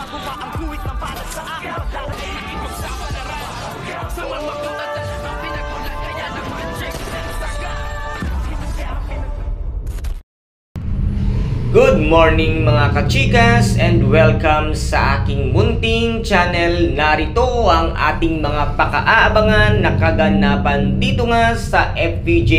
Gumagawa ang guhit ng balat sa akin. Pagdala ay nakipagsama na rin. Sa mga magulat ang pinagulat kaya ng magic saga. Good morning mga kachikas and welcome sa aking munting channel. Narito ang ating mga pakaaabangan na kaganapan dito nga sa FPJ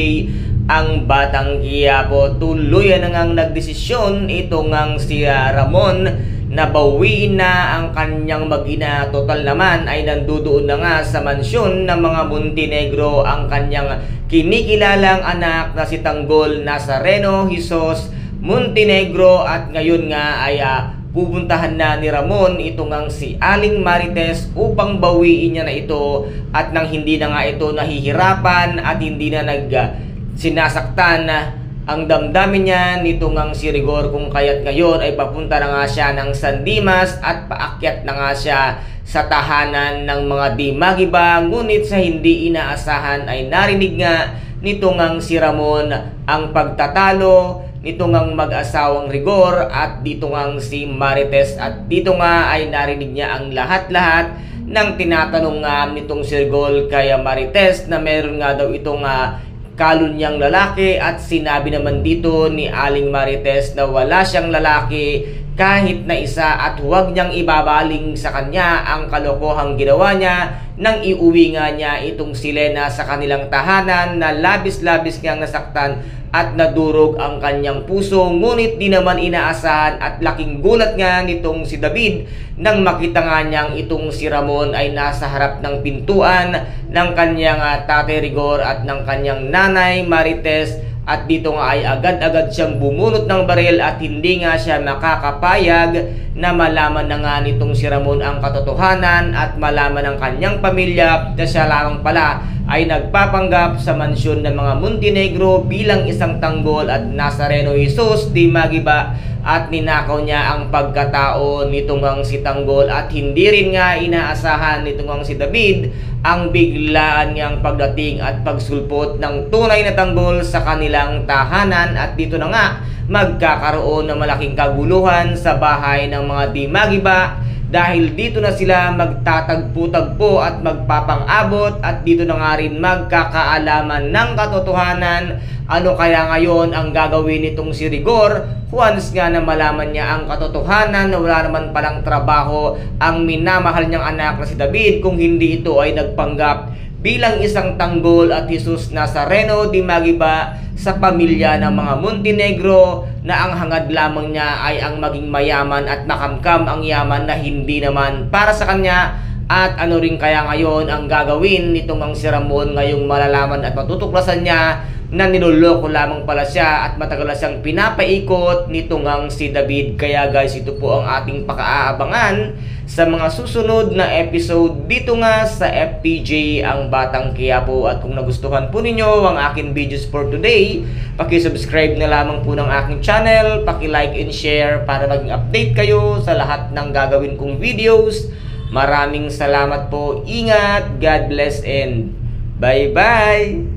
ang Batang Quiapo. Tuluyan na ngang nagdesisyon ito ngang si Ramon na bawiin na ang kanyang mag-ina. Total naman ay nandudoon na nga sa mansyon ng mga Montenegro ang kanyang kinikilalang anak na si Tanggol Nazareno Jesus Montenegro, at ngayon nga ay pupuntahan na ni Ramon ito ngang si Aling Marites upang bawiin niya na ito, at nang hindi na nga ito nahihirapan at hindi na sinasaktan ang damdamin niya nito ngang si Rigor, kung kaya't ngayon ay papunta na nga siya ng San Dimas at paakyat na nga siya sa tahanan ng mga Dimagiba. Ngunit sa hindi inaasahan ay narinig nga nito ngang si Ramon ang pagtatalo nito ngang mag-asawang Rigor at dito ngang si Marites, at dito nga ay narinig niya ang lahat-lahat ng tinatanong nga nitong si Rigor kay Marites na meron nga daw itong kalunyang lalaki, at sinabi naman dito ni Aling Marites na wala siyang lalaki kahit na isa at huwag niyang ibabaling sa kanya ang kalokohang ginawa niya nang iuwi nga niya itong si Lena sa kanilang tahanan na labis-labis niyang nasaktan at nadurog ang kanyang puso. Ngunit di naman inaasahan at laking gulat nga nitong si David nang makita nga niyang itong si Ramon ay nasa harap ng pintuan ng kanyang tatay Rigor at ng kanyang nanay Marites, at dito nga ay agad-agad siyang bumunot ng baril at hindi nga siya makakapayag na malaman na nga nitong si Ramon ang katotohanan at malaman ng kanyang pamilya na siya lamang pala ay nagpapanggap sa mansyon ng mga Montenegro bilang isang Tanggol at Nazareno Jesus Dimagiba, at ninakaw niya ang pagkatao nitong ang si Tanggol, at hindi rin nga inaasahan nitong ang si David ang biglaan niyang pagdating at pagsulpot ng tunay na Tanggol sa kanilang tahanan, at dito na nga magkakaroon ng malaking kaguluhan sa bahay ng mga Dimagiba dahil dito na sila magtatagpo-tagpo at magpapang-abot, at dito na nga rin magkakaalaman ng katotohanan. Ano kaya ngayon ang gagawin nitong si Rigor once nga na malaman niya ang katotohanan na wala naman palang trabaho ang minamahal niyang anak na si David, kung hindi ito ay nagpanggap bilang isang Tanggol at Jesus Nazareno Dimagiba sa pamilya ng mga Montenegro, na ang hangad lamang niya ay ang maging mayaman at makamkam ang yaman na hindi naman para sa kanya. At ano rin kaya ngayon ang gagawin nitong ang si Ramon ngayong malalaman at matutuklasan niya na niloloko lamang pala siya at matagal na siyang pinapaikot nitong ang si David. Kaya guys, ito po ang ating pakaabangan sa mga susunod na episode dito nga sa FPJ ang Batang Quiapo. At kung nagustuhan po ninyo ang aking videos for today, paki-subscribe na lamang po ng aking channel, paki-like and share para maging update kayo sa lahat ng gagawin kong videos. Maraming salamat po. Ingat, God bless, and bye-bye!